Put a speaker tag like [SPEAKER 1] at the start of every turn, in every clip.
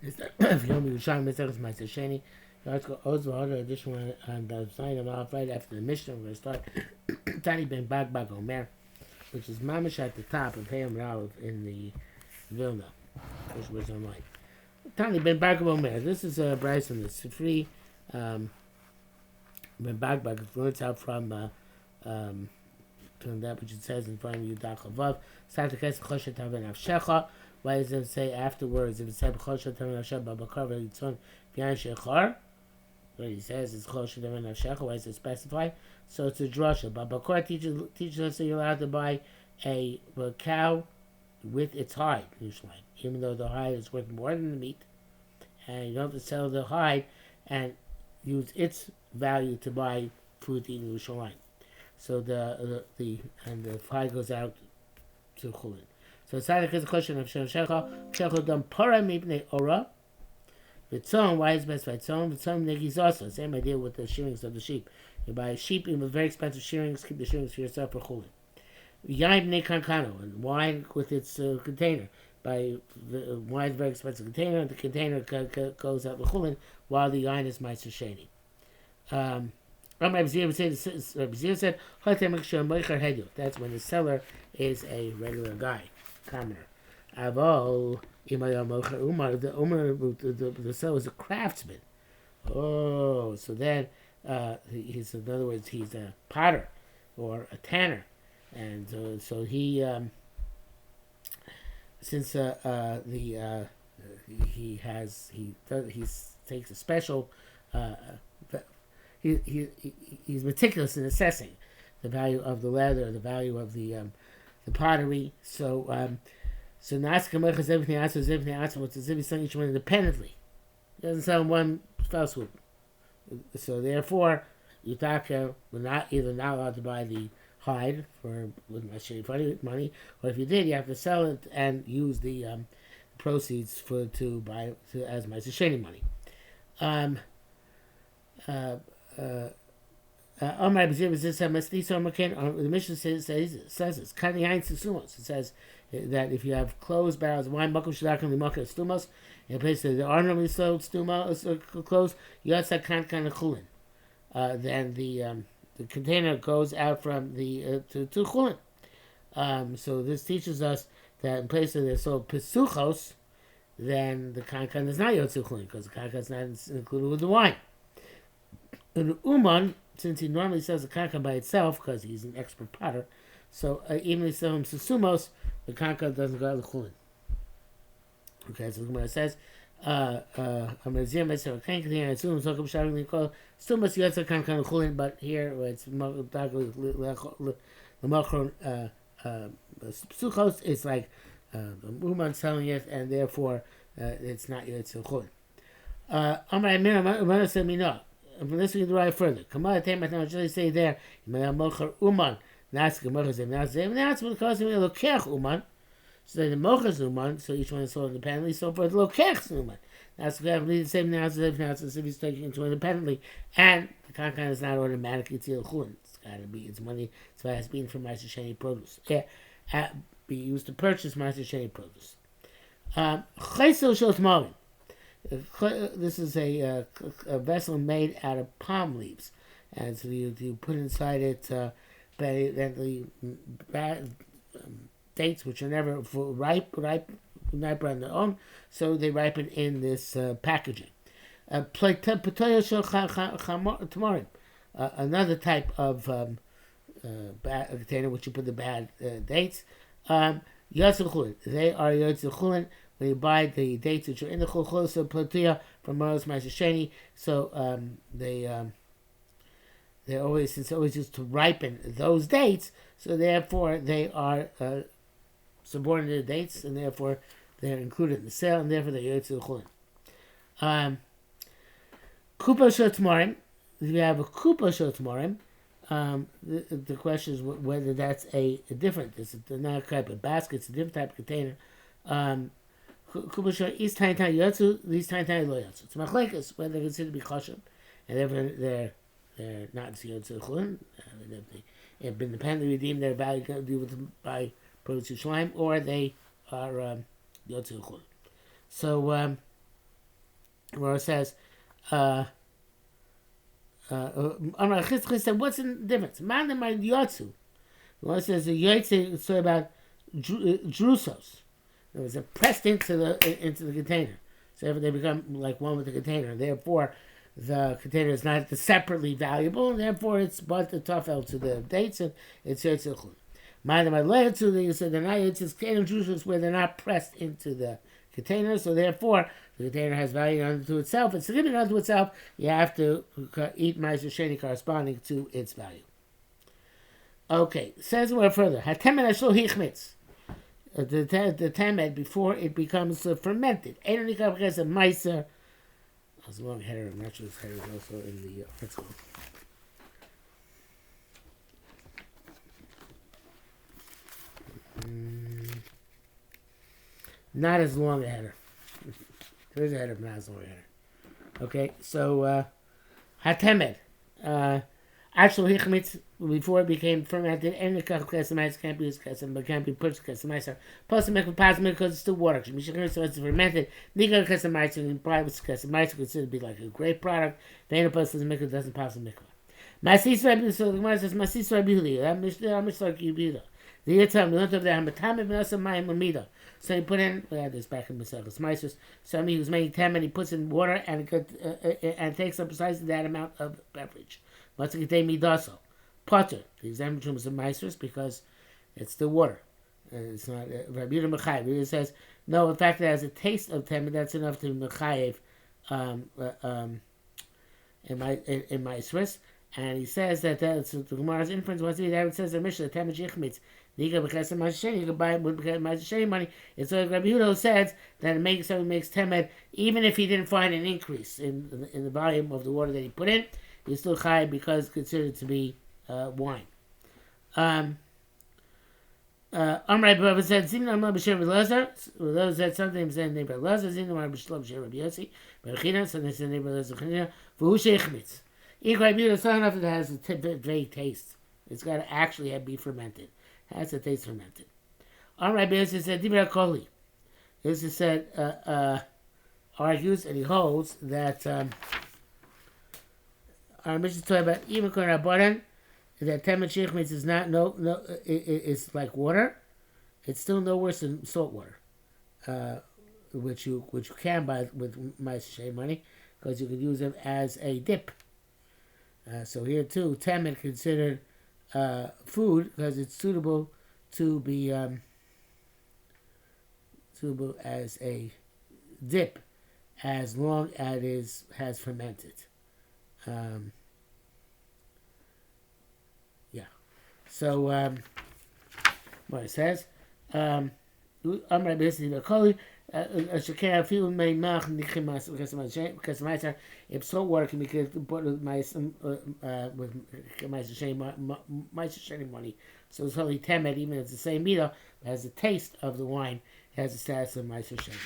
[SPEAKER 1] Is that if you Yerushalmi Mitzvahs Ma'aser Sheni, the article also other additional on the sign of off right after the Mishnah. We're going to start Tani Ben Bag Omer, which is mamish at the top of Hayam Rav in the Vilna, which was online. Tani Ben Bag Omer. This is a Bryce from the Sifri. Ben Bag learns out from that which it says in front of you, Dachavav. Satakes Choshet Taven Avshecha. Why does it say afterwards? If it said Choshet Taven Avshecha Babakar V'Yitzon V'Yan Shechar, what he says is Choshet Taven Avshecha. Why does it specify? So it's a drasha. Babakar teaches us that you're allowed to buy a cow with its hide, usually, even though the hide is worth more than the meat, and you don't have to sell the hide and use its value to buy food in Yerushalmi. So the hide goes out to Chulin. So it's not a question of Shem Shecha. Shecha dam para mipnei ora. V'tzon, why is specified tzon? V'tzon negis also. Same idea with the shearings of the sheep. You buy a sheep, you have very expensive shearings, keep the shearings for yourself for Chulin. Yain bnei kankano, and wine with its container. By the wine, very expensive container, and the container goes out to Chulin while the yain is Ma'aser Sheni. Rabbi Zir said, that's when the seller is a regular guy, commoner. Avol, the seller is a craftsman. Oh, so then he's, in other words, he's a potter or a tanner, and so he since he takes a special. He's meticulous in assessing the value of the leather, the value of the pottery. So Naska is everything else is everything else. What's as if he's selling each one independently. He doesn't sell one fell swoop. So therefore, Yutaka will not allowed to buy the hide with money, or if you did, you have to sell it and use the proceeds to buy as Ma'aser Sheni money. The Mishnah says it's cutting yain sumos. It says that if you have closed barrels of wine, makom shadakim limakas stumos, in a place that there are normally sold stumos closed, yatsa kan chulin. Then the container goes out from the to chulin. So this teaches us that in places that are sold pesuchos, then the kankan is not yotzu chulin because the kankan is not included with the wine. And Uman, since he normally sells the kanka by itself because he's an expert potter, so even if he sells him susumos, the kanka doesn't go out of the chulin. Okay, so the Gemara says, but here it's suchos, it's like Uman selling it, and therefore it's not yet chulin. Amar said me no. Let's read the right further. Kamala Temat now just say there, Mocher Uman, Naska Mochazim, Nazim, that's what causes me to Lokech Uman. So then the Mochaz Uman, so each one is sold independently, so for the Lokech Uman. That's what I believe the same Nazim, if he's taking it independently, and the Kankan is not automatically Tzil Chulin. It's got to be, it's money, so it has been from Ma'aser Sheni produce. Be used to purchase Ma'aser Sheni produce. Chesel Shot Malin. This is a vessel made out of palm leaves, and so you put inside it the dates which are never ripe on their own, so they ripen in this packaging. Another type of container which you put the bad dates. They are Yotze Chulin. When you buy the dates which are in the chulchol, so platia from Maros Ma'aser Sheni, so they're always used to ripen those dates, so therefore they are subordinated dates, and therefore they're included in the sale, and therefore they're yotze chulin. Kupa shotmarim. If you have a kupa shotmarim, the question is whether that's a different. It's not a type of basket; it's a different type of container. Kubasha is tiny yotzu, these tiny lo yotzu. It's machlekes whether they're considered to be chashem, and they're not yotzu chulin. They've been independently redeemed. Their value can do with by produce Yerushalmi, or they are yotzu chulin. So where it says, what's the difference? Man my yotzu. Well, it says the yotze. It's about drusos. It was pressed into the container, so they become like one with the container. Therefore, the container is not separately valuable, and therefore it's but the tafel to the dates, and it's yotze. Man my yotzu. They said they're not. It's drusos where they're not pressed into the container, so therefore the container has value unto itself. It's significant unto itself. You have to eat Meiser Sheni corresponding to its value. Okay, says a word further. Hatemet ashlo hichmitz. The temet before it becomes fermented. Ein nikar because of Meiser. That's a long header. I'm not sure this header is also in the article. Not as long a header. There's a header, but not as long a header. Okay, so hatemed. Actually, hichmitz before it became fermented, and the kesemites can't be used kesem, but can't be put kesemites. Plus, make with plasma because it's still water. Mishakir, so it's fermented. Nigar kesemites and probably with kesemites considered to be like a great product. The ain't a plus doesn't make it doesn't pass the mikvah. Masis Rabbi, so the Gemara says Masis Rabbi Huli. That Mishlak Yibida. The Yitzhak, we learned over there, Hamatam ibn Asa Mayim Lamida. So he put in, we had this back in Maseches Meisers. Somebody who's making 10 and he puts in water and it takes up precisely that amount of beverage. What's it contain midaso? Potter. The example is of Meisers because it's the water. It's not Rabbi Yehuda Mechayev. He says, no, in fact, it has a taste of 10, that's enough to Mechayev in Meisers. And he says that that's the Gemara's inference wants to be that it says the Mishnah, the Temech Yichmitz. You can buy it with Sheni money. It's like Rabbi Yehuda says that someone makes temed even if he didn't find an increase in the volume of the water that he put in. He's still chai because it's considered to be wine. Amrei Baba said, "Zimna Amar B'Shem Elazar." Those said something saying name Elazar. Zimna Amar B'Shem Rabbi Yossi. B'Rechina, so they said name Elazar Chanina. V'Hu Sheichmitz. Rabbi Yehuda, it's not enough that it has a vague taste. It's got to actually be fermented. It has a taste fermented. Rabbi Yossi said, Dibra Koli. Yossi said, argues, and he holds that our mission is talking about even Rabbanan, that Temet Sheichmitz is not, it's like water. It's still no worse than salt water, which you can buy with Ma'aseh money, because you can use them as a dip. So here too, temet considered food because it's suitable to be suitable as a dip, as long as it has fermented. Yeah. So what it says, if salt water can be put with my Sheni money, so it's only temet, even if it's the same meal, it has the taste of the wine, it has the status of Meiser Sheni.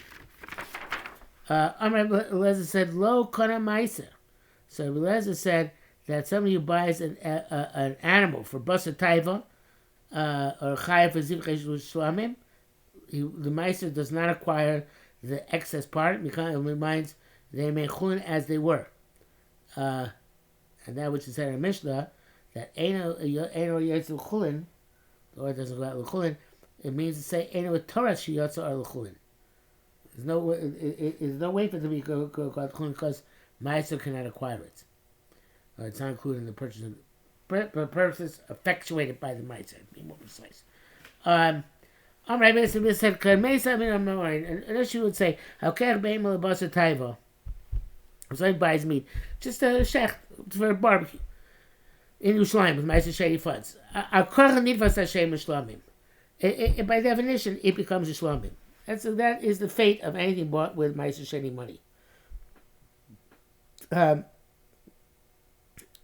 [SPEAKER 1] Eliezer said, "Lo kana Meiser." So Eliezer said that somebody who buys an animal for basa taiva or chayav for zivchesh shlamim, the Meiser does not acquire the excess part because it reminds they may chulin as they were, and that which is said in Mishnah that eno yetzu chulin, or it doesn't go out chulin. It means to say eno Torah shiyotza or chulin. There's no way for it to be go chulin because Meiser cannot acquire it. It's not included in the purchase of purposes effectuated by the Meiser. Be more precise. Right, basically said, and she would say, if somebody buys meat, just a shech for a barbecue in Yerushalmi with Meiser Sheni funds. By definition, it becomes Yerushalmi. That is the fate of anything bought with Meiser Sheni money. But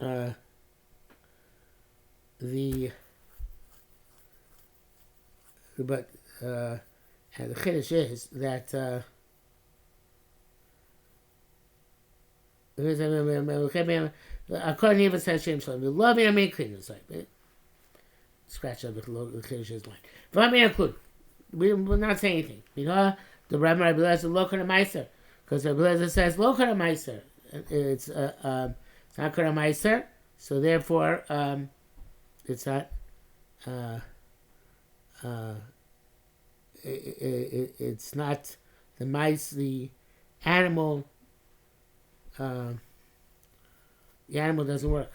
[SPEAKER 1] and the chiddush is that according to Hashem Shalom, the love and make clean. It's like scratch up the chiddush is line. But let me include. We're not saying anything. You know, the Rabbi Eliezer look on a Meiser. Because Rabbi Eliezer says lo kara meiser. It's not kara meiser, so therefore it's not. It's not the mice. The animal. The animal doesn't work.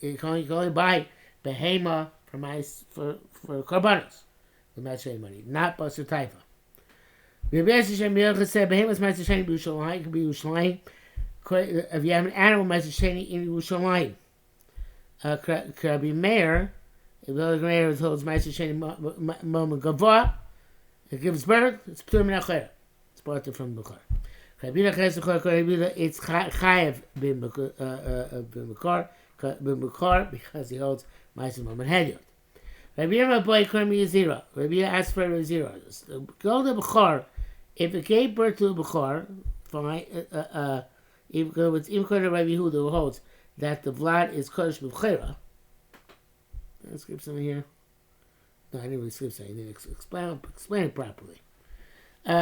[SPEAKER 1] You can only buy behema for mice for korbanos. The mice money, not basar taiva. Rabbi Yisrael Yochai said behemas mice sheni b'Yerushalayim can be Yerushalayim. If you have an animal mice sheni in Yerushalayim, Rabbi Meir, if the other Meir holds mice sheni moment gavah, it gives birth. It's p'tur min ha'chera. It's brought from Bukhar. It's chayev b'mekar because he holds mice moment hediot. Rabbi Yirmiyah boy called me a zero. Rabbi Yirmiyah asked for a zero. Go to Bechor. If it gave birth to a Bechor, fine. Even Rabbi Yehuda who holds that the Vlad is Kodesh B'Chera. Did I skip something here? No, I didn't really skip something. I didn't explain it properly. So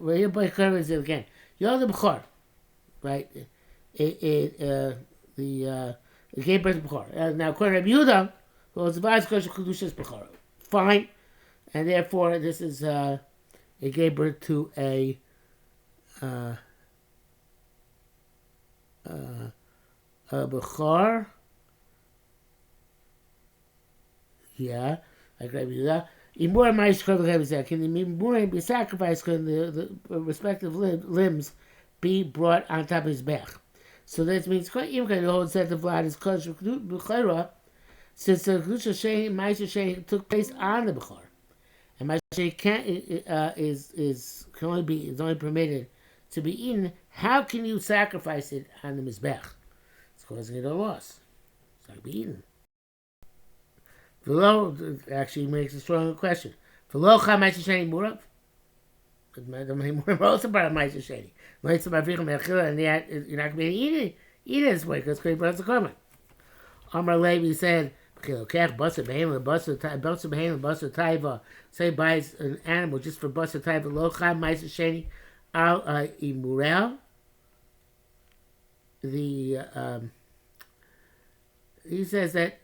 [SPEAKER 1] Rabbi Yirmiyah boy called me a zero again. You're the Bechor, right? It gave birth to Bechor. Now, according to Rabbi Yehuda, well, it's about Kedushas Bechor. Fine, and therefore this is it gave birth to a Bechor. Yeah, like Rabbi Yehuda. Imur ma'ishkor v'chevizeh. Can the imur be sacrificed? Can the respective limbs be brought on top of his back? So that means even the whole set of Vlad is Kodesh B'Chera, since the Kedusha Sheni, Ma'aser Sheni took place on the Bechor, and Ma'aser Sheni is only permitted to be eaten. How can you sacrifice it on the Mizbech? It's causing it a loss. It's not be eaten. V'lo actually makes a stronger question. V'lo cha Ma'aser Sheni murav. The also part of Ma'aser Sheni. And yet you're not going to be able to eat it this way because it's going to be Amar Levi said, say buys an animal just for basar taiva, lo cham ma'aser sheni al imurel. He says that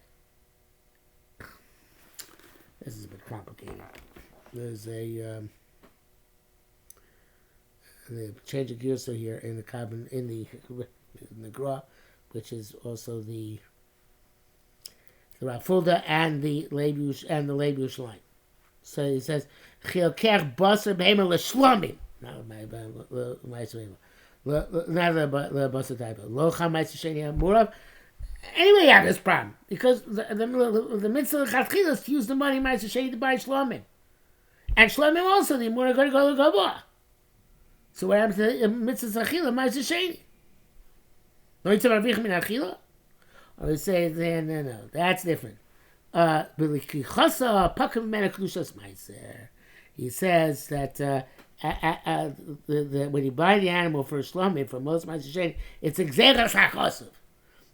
[SPEAKER 1] this is a bit complicated. There's a the change of gears here in the carbon in the Gra, which is also the Rafulda and the Lebush line. So he says Chilkech Basar Behema L'Shlomim. Not the Basar type. Lo Chamaitz Sheni Murav. Anyway, you have this problem because the mitzvah Chatchila is to use the money Ma'aser Sheni to buy Shlomim, and Shlomim also the Murav going to go to Gabah. So what happens to the mitzvah Achila, Ma'aser Sheni? No mitzvah Arvich Min Achila? Or we say, no, that's different. He says that when you buy the animal for a shlomim, for most Ma'aser Sheni, it's Gzeras HaChosov.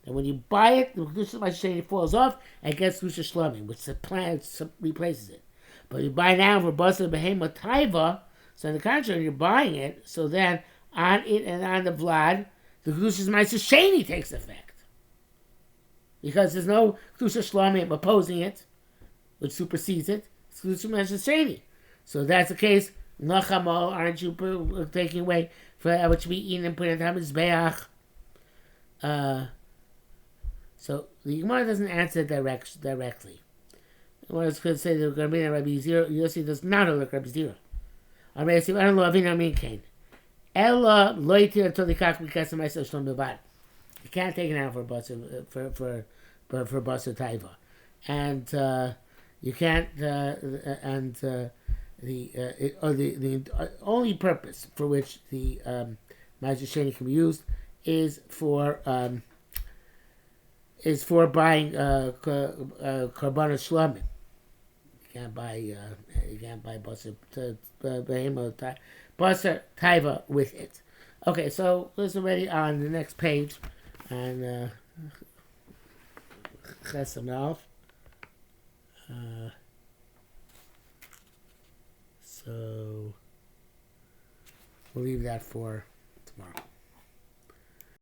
[SPEAKER 1] And when you buy it, the Kedusha Ma'aser Sheni falls off and gets Kedusha Shlomim, which the plant replaces it. But you buy now for Basar Behema Taiva. So on the contrary, you're buying it, so then on it and on the Vlad, the Kedusha's Ma'aser Sheni takes effect. Because there's no Kedusha Shlomim opposing it, which supersedes it. It's Kedusha Ma'aser Sheni. So if that's the case, Nachamol, aren't you taking away for what should be eaten and put on top of Mizbeach? So the Gemara doesn't answer directly. The Gemara is going to say that Rabbi Yossi does not hold like Rabbi Zira. I don't know if I mean Cain. Ella loitir until the cock because of myself shlom b'vad. You can't take it out for basar taiva, and you can't. The only purpose for which the Ma'aser Sheni can be used is for buying korbanos shlomim. You can't buy basar taiva with it. Okay, so this is already on the next page, and Chesam Alf. So We'll leave that for